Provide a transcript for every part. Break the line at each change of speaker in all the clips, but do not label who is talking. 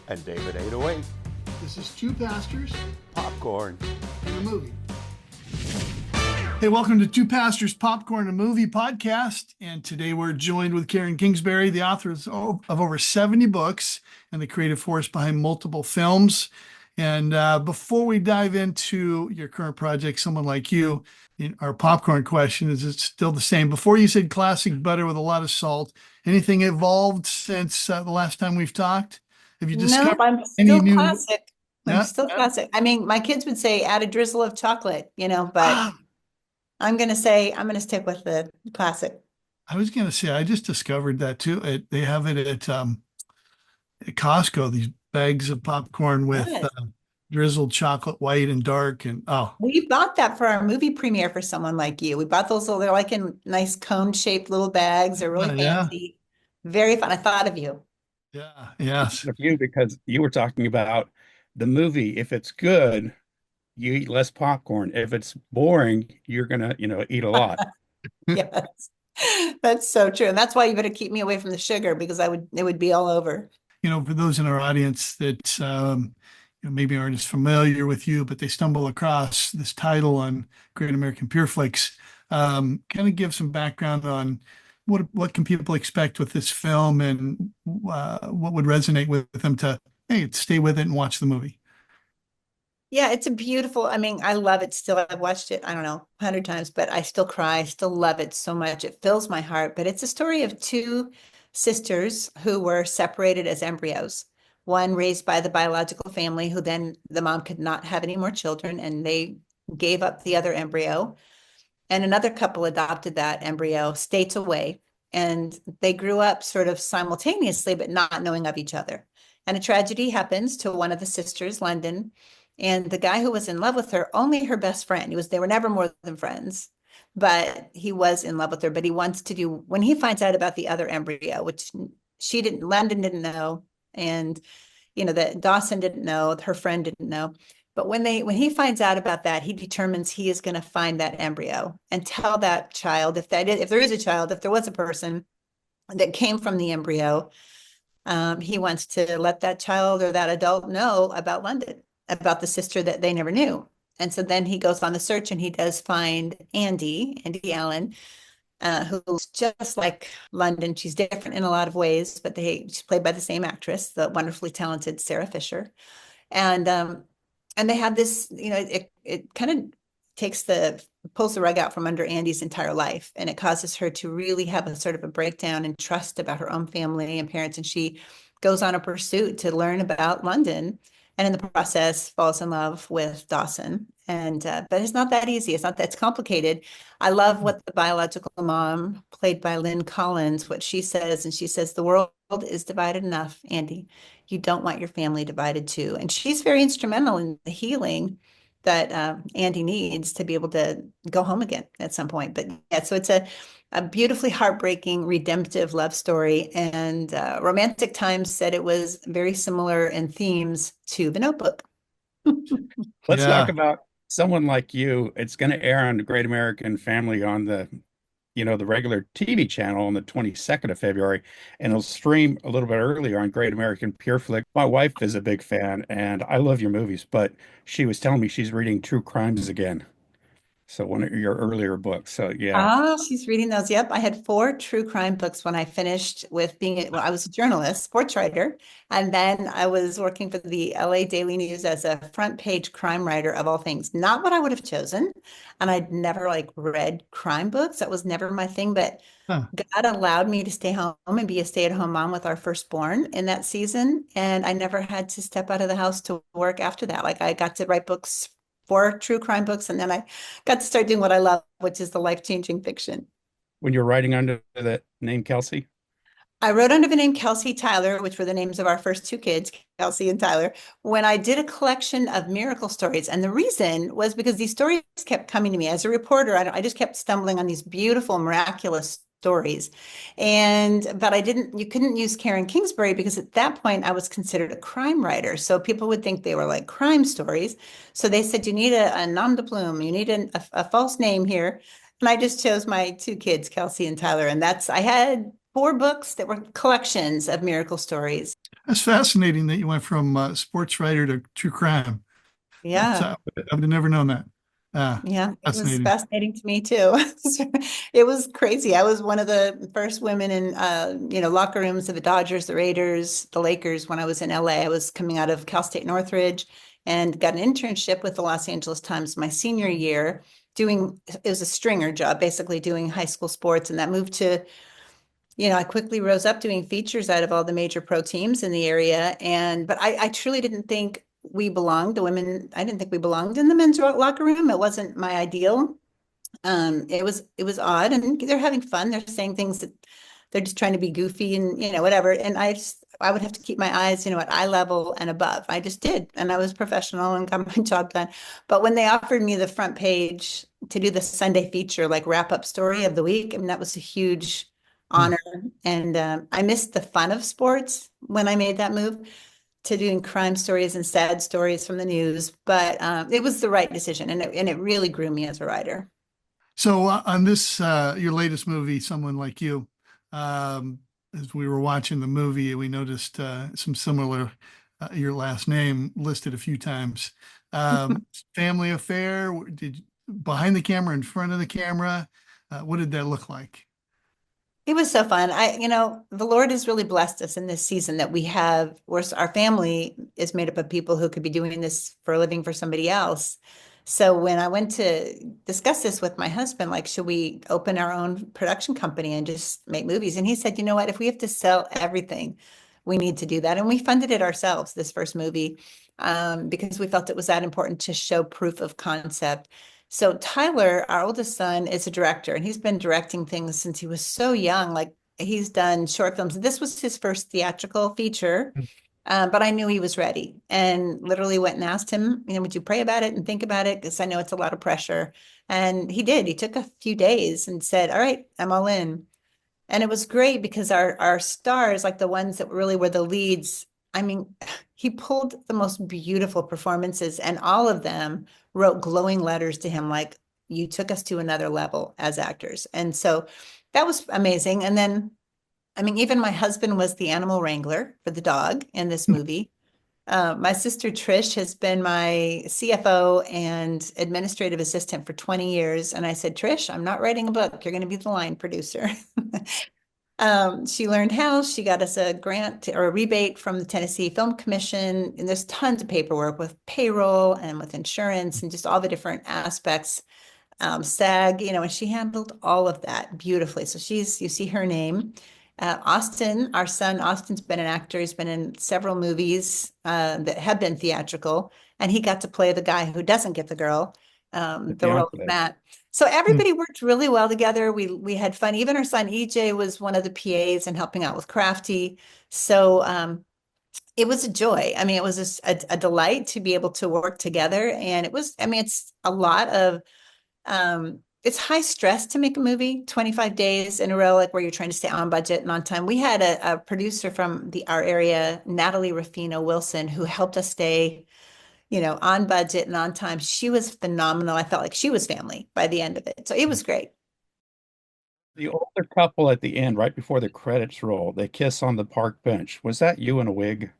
and David 808.
This is Two Pastors
Popcorn
and a Movie. Hey, welcome to Two Pastors, Popcorn, and Movie podcast. And today we're joined with Karen Kingsbury, the author of over 70 books and the creative force behind multiple films. And before we dive into your current project, Someone Like You, our popcorn question is it still the same? Before you said classic butter with a lot of salt. Anything evolved since the last time we've talked? Have you discovered
I'm
any
still
new?
classic. I'm
Yeah?
still classic. I mean, my kids would say add a drizzle of chocolate, but
Ah,
I'm gonna stick with the classic.
I was going to say, I just discovered that too. They have it at Costco, these bags of popcorn with
Yes.
drizzled chocolate, white and dark. And
We bought that for our movie premiere for Someone Like You. We bought those they're like in nice cone-shaped little bags. They're really
yeah,
fancy. Very fun. I thought of you.
yeah, yes.
Of you because you were talking about the movie. If it's good, you eat less popcorn. If it's boring, you're gonna, eat a lot.
Yes. That's so true. And that's why you better keep me away from the sugar because it would be all over.
For those in our audience that maybe aren't as familiar with you, but they stumble across this title on Great American Pure Flix, kind of give some background on what can people expect with this film and what would resonate with them to, hey, stay with it and watch the movie.
Yeah, it's I love it still. I've watched it, I don't know, 100 times, but I still cry. I still love it so much. It fills my heart. But it's a story of two sisters who were separated as embryos. One raised by the biological family, who then the mom could not have any more children, and they gave up the other embryo. And another couple adopted that embryo states away. And they grew up sort of simultaneously, but not knowing of each other. And a tragedy happens to one of the sisters, London. And the guy who was in love with her, only her best friend. They were never more than friends, but he was in love with her. But he wants to do, when he finds out about the other embryo, which London didn't know, and that Dawson didn't know, her friend didn't know. But when he finds out about that, he determines he is going to find that embryo and tell that child, if there is a child, if there was a person that came from the embryo, he wants to let that child or that adult know about London, about the sister that they never knew. And so then he goes on the search and he does find Andy Allen, who's just like London. She's different in a lot of ways, but she's played by the same actress, the wonderfully talented Sarah Fisher. And they have this, it kind of pulls the rug out from under Andy's entire life. And it causes her to really have a sort of a breakdown in trust about her own family and parents. And she goes on a pursuit to learn about London. And in the process, falls in love with Dawson. And but it's not that easy. It's complicated. I love what the biological mom, played by Lynn Collins, what she says. And she says, the world is divided enough, Andy. You don't want your family divided too. And she's very instrumental in the healing that Andy needs to be able to go home again at some point. But yeah, so it's a beautifully heartbreaking, redemptive love story. And Romantic Times said it was very similar in themes to The Notebook.
Let's talk about Someone Like You. It's going to air on the Great American Family on the regular TV channel on the 22nd of February, and it'll stream a little bit earlier on Great American Pure Flix. My wife is a big fan, and I love your movies, but she was telling me she's reading True Crimes again. So one of your earlier books. So yeah.
Oh, she's reading those. Yep. I had 4 true crime books when I finished with I was a journalist, sports writer, and then I was working for the LA Daily News as a front page crime writer of all things. Not what I would have chosen. And I'd never read crime books. That was never my thing, but God allowed me to stay home and be a stay-at-home mom with our firstborn in that season. And I never had to step out of the house to work after that. I got to write books, 4 true crime books, and then I got to start doing what I love, which is the life-changing fiction.
When you're writing under the name Kelsey?
I wrote under the name Kelsey Tyler, which were the names of our first 2 kids, Kelsey and Tyler, when I did a collection of miracle stories. And the reason was because these stories kept coming to me. As a reporter, I just kept stumbling on these beautiful, miraculous stories. But you couldn't use Karen Kingsbury because at that point I was considered a crime writer. So people would think they were like crime stories. So they said, you need a nom de plume, you need a false name here. And I just chose my 2 kids, Kelsey and Tyler. And I had 4 books that were collections of miracle stories.
That's fascinating that you went from sports writer to true crime. That's,
Yeah.
I would have never known that.
Yeah, it was
Fascinating.
fascinating to me too. It was crazy. I was one of the first women in locker rooms of the Dodgers, the Raiders, the Lakers when I was in LA. I was coming out of Cal State Northridge and got an internship with the Los Angeles Times my senior year doing it was a stringer job, basically doing high school sports. And that moved to, I quickly rose up doing features out of all the major pro teams in the area. But I truly didn't think we belonged, the women, I didn't think we belonged in the men's locker room. It wasn't my ideal. It was odd, and they're having fun. They're saying things that they're just trying to be goofy and whatever. And I would have to keep my eyes, at eye level and above. I just did, and I was professional and got my job done. But when they offered me the front page to do the Sunday feature, like wrap up story of the week, I mean, that was a huge
Hmm.
honor. And I missed the fun of sports when I made that move to doing crime stories and sad stories from the news. But it was the right decision, and it really grew me as a writer.
So on this, your latest movie, Someone Like You, um, as we were watching the movie, we noticed some similar, your last name listed a few times. Family affair, behind the camera, in front of the camera, what did that look like?
It was so fun. The Lord has really blessed us in this season that our family is made up of people who could be doing this for a living for somebody else. So when I went to discuss this with my husband, like, should we open our own production company and just make movies? And he said, you know what, if we have to sell everything, we need to do that. And we funded it ourselves, this first movie, because we felt it was that important to show proof of concept. So Tyler, our oldest son, is a director, and he's been directing things since he was so young. Like, he's done short films. This was his first theatrical feature, but I knew he was ready, and literally went and asked him, would you pray about it and think about it? Because I know it's a lot of pressure. And he did. He took a few days and said, all right, I'm all in. And it was great because our stars, like the ones that really were the leads, I mean, he pulled the most beautiful performances, and all of them wrote glowing letters to him, like, you took us to another level as actors. And so that was amazing. And then, I mean, even my husband was the animal wrangler for the dog in this movie. My sister Trish has been my CFO and administrative assistant for 20 years. And I said, Trish, I'm not writing a book. You're going to be the line producer. She learned how. She got us a grant or a rebate from the Tennessee Film Commission. And there's tons of paperwork with payroll and with insurance and just all the different aspects. SAG, and she handled all of that beautifully. So you see her name. Austin, our son, Austin's been an actor. He's been in several movies that have been theatrical, and he got to play the guy who doesn't get the girl, the role of Matt. So
Hmm.
everybody worked really well together. We had fun. Even our son EJ was one of the PAs and helping out with Crafty. So it was a joy. I mean, it was just a delight to be able to work together. And it was, I mean, it's a lot of it's high stress to make a movie 25 days in a row, like where you're trying to stay on budget and on time. We had a producer from our area, Natalie Rufino Wilson, who helped us stay, on budget and on time. She was phenomenal. I felt like she was family by the end of it. So it was great.
The older couple at the end, right before the credits roll, they kiss on the park bench. Was that you in a wig?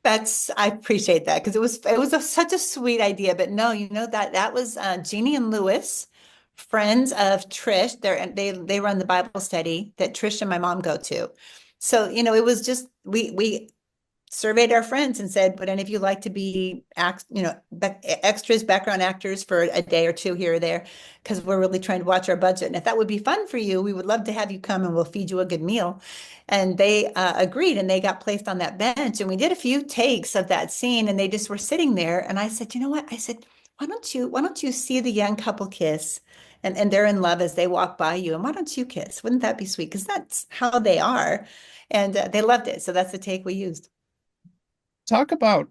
I appreciate that because it was such a sweet idea. But no, that was Jeannie and Lewis, friends of Trish. They run the Bible study that Trish and my mom go to. So, it was just we surveyed our friends and said, would any of you like to be extras, background actors for a day or two here or there? Because we're really trying to watch our budget. And if that would be fun for you, we would love to have you come and we'll feed you a good meal. And they agreed, and they got placed on that bench. And we did a few takes of that scene, and they just were sitting there. And I said, you know what? I said, why don't you see the young couple kiss? And they're in love as they walk by you. And why don't you kiss? Wouldn't that be sweet? Because that's how they are. And they loved it. So that's the take we used.
Talk about,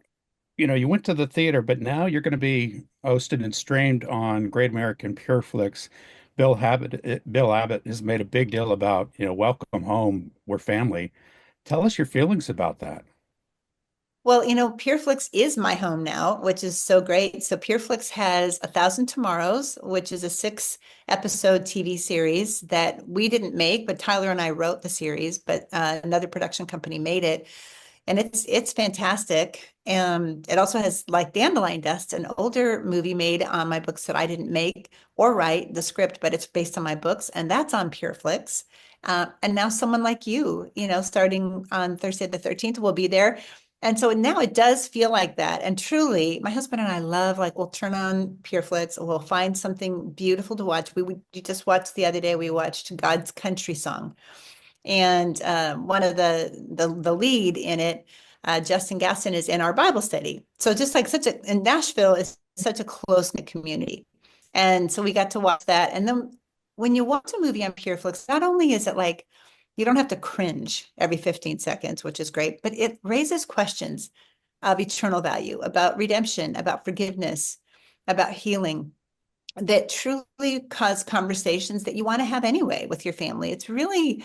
you went to the theater, but now you're going to be hosted and streamed on Great American Pure Flix. Bill Abbott has made a big deal about, welcome home, we're family. Tell us your feelings about that.
Well, PureFlix is my home now, which is so great. So PureFlix has A Thousand Tomorrows, which is a 6-episode TV series that we didn't make, but Tyler and I wrote the series, but another production company made it. and it's fantastic. It also has like Dandelion Dust, an older movie made on my books that I didn't make or write the script, but it's based on my books, and that's on Pure Flix. And now someone like you know, starting on Thursday the 13th, will be there. And so now it does feel like that. And truly, my husband and I love, like, we'll turn on Pure Flix, we'll find something beautiful to watch. We just watched the other day, we watched God's Country Song. And one of the lead in it, Justin Gaston, is in our Bible study. So just like and Nashville is such a close-knit community. And so we got to watch that. And then when you watch a movie on Pure Flix, not only is it like you don't have to cringe every 15 seconds, which is great, but it raises questions of eternal value, about redemption, about forgiveness, about healing, that truly cause conversations that you want to have anyway with your family. It's really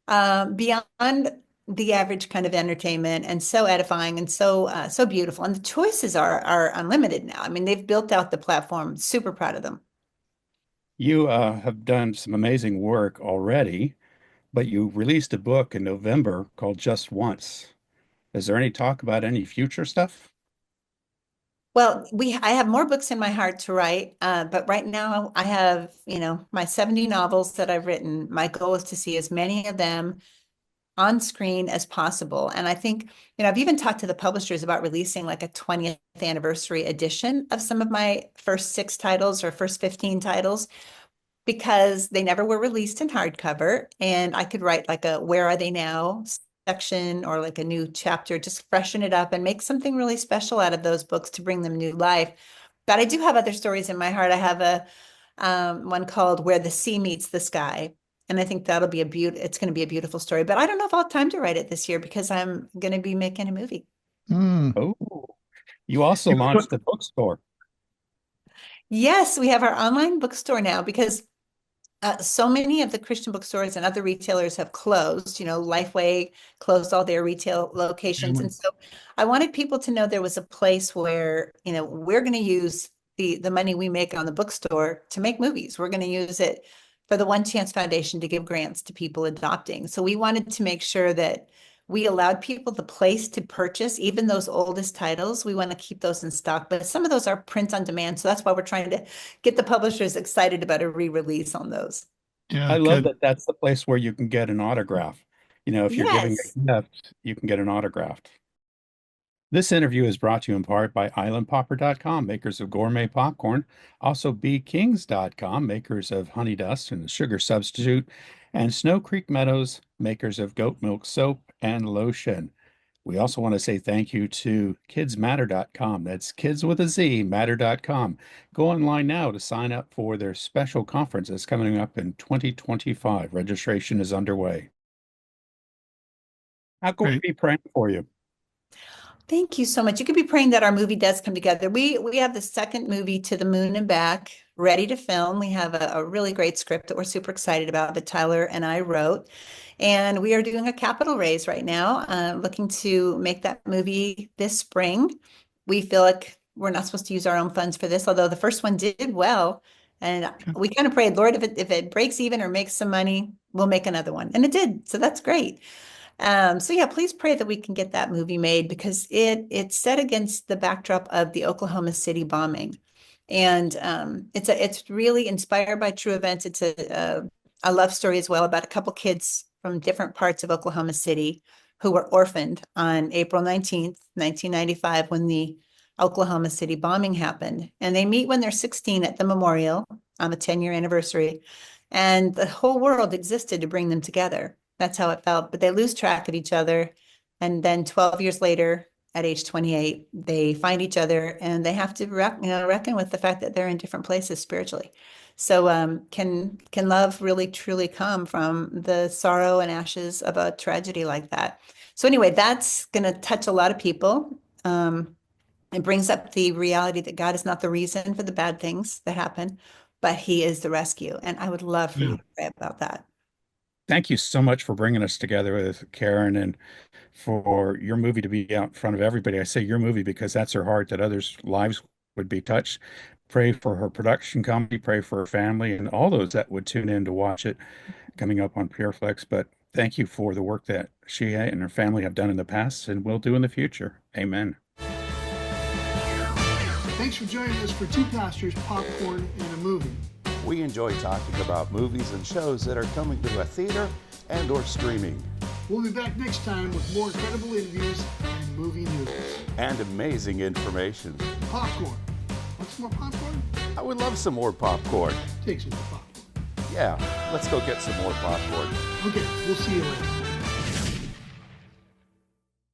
beyond the average kind of entertainment, and so edifying, and so beautiful. And the choices are unlimited now. I mean, they've built out the platform. Super proud of them.
You have done some amazing work already, but you released a book in November called Just Once. Is there any talk about any future stuff?
Well, I have more books in my heart to write, but right now I have, you know, my 70 novels that I've written. My goal is to see as many of them on screen as possible. And I think, you know, I've even talked to the publishers about releasing like a 20th anniversary edition of some of my first 6 titles or first 15 titles, because they never were released in hardcover. And I could write like a "Where Are They Now" section, or like a new chapter, just freshen it up and make something really special out of those books to bring them new life. But I do have other stories in my heart. I have a one called "Where the Sea Meets the Sky." And I think that'll be it's going to be a beautiful story. But I don't know if I'll have time to write it this year because I'm going to be making a movie.
Mm.
Oh, you also launched a bookstore.
Yes, we have our online bookstore now because so many of the Christian bookstores and other retailers have closed. You know, Lifeway closed all their retail locations. And so I wanted people to know there was a place where, you know, we're going to use the money we make on the bookstore to make movies. We're going to use it for the One Chance Foundation to give grants to people adopting. So we wanted to make sure that we allowed people the place to purchase even those oldest titles. We want to keep those in stock, but some of those are print on demand. So that's why we're trying to get the publishers excited about a re-release on those.
Yeah,
I love
good.
that that's the place where you can get an autograph. You know, if you're giving
Yes.
a gift, you can get an autograph. This interview is brought to you in part by islandpopper.com, makers of gourmet popcorn, also bekings.com, makers of honey dust and the sugar substitute, and Snow Creek Meadows, makers of goat milk soap and lotion. We also want to say thank you to kidsmatter.com. That's kids with a Z, matter.com. Go online now to sign up for their special conference that's coming up in 2025. Registration is underway. How can we
Great.
be praying for you?
Thank you so much. You could be praying that our movie does come together. We have the second movie, To the Moon and Back, ready to film. We have a really great script that we're super excited about that Tyler and I wrote. And we are doing a capital raise right now, looking to make that movie this spring. We feel like we're not supposed to use our own funds for this, although the first one did well. And
Okay.
we kind of prayed, Lord, if it breaks even or makes some money, we'll make another one. And it did. So that's great. So yeah, please pray that we can get that movie made, because it's set against the backdrop of the Oklahoma City bombing. And it's really inspired by true events. It's a love story as well about a couple kids from different parts of Oklahoma City who were orphaned on April 19th, 1995, when the Oklahoma City bombing happened. And they meet when they're 16 at the memorial on the 10-year anniversary. And the whole world existed to bring them together. That's how it felt. But they lose track of each other. And then 12 years later, at age 28, they find each other, and they have to reckon with the fact that they're in different places spiritually. So can love really truly come from the sorrow and ashes of a tragedy like that? So anyway, that's going to touch a lot of people. It brings up the reality that God is not the reason for the bad things that happen, but He is the rescue. And I would love for
Yeah.
you to pray about that.
Thank you so much for bringing us together with Karen, and for your movie to be out in front of everybody. I say your movie because that's her heart, that others' lives would be touched. Pray for her production company, pray for her family, and all those that would tune in to watch it coming up on Pureflix. But thank you for the work that she and her family have done in the past and will do in the future. Amen.
Thanks for joining us for Two Pastors, Popcorn, and a Movie.
We enjoy talking about movies and shows that are coming to a theater and or streaming.
We'll be back next time with more incredible interviews and movie news.
And amazing information.
Popcorn. Want some more popcorn?
I would love some more popcorn.
Take some more popcorn.
Yeah, let's go get some more popcorn.
Okay, we'll see you later.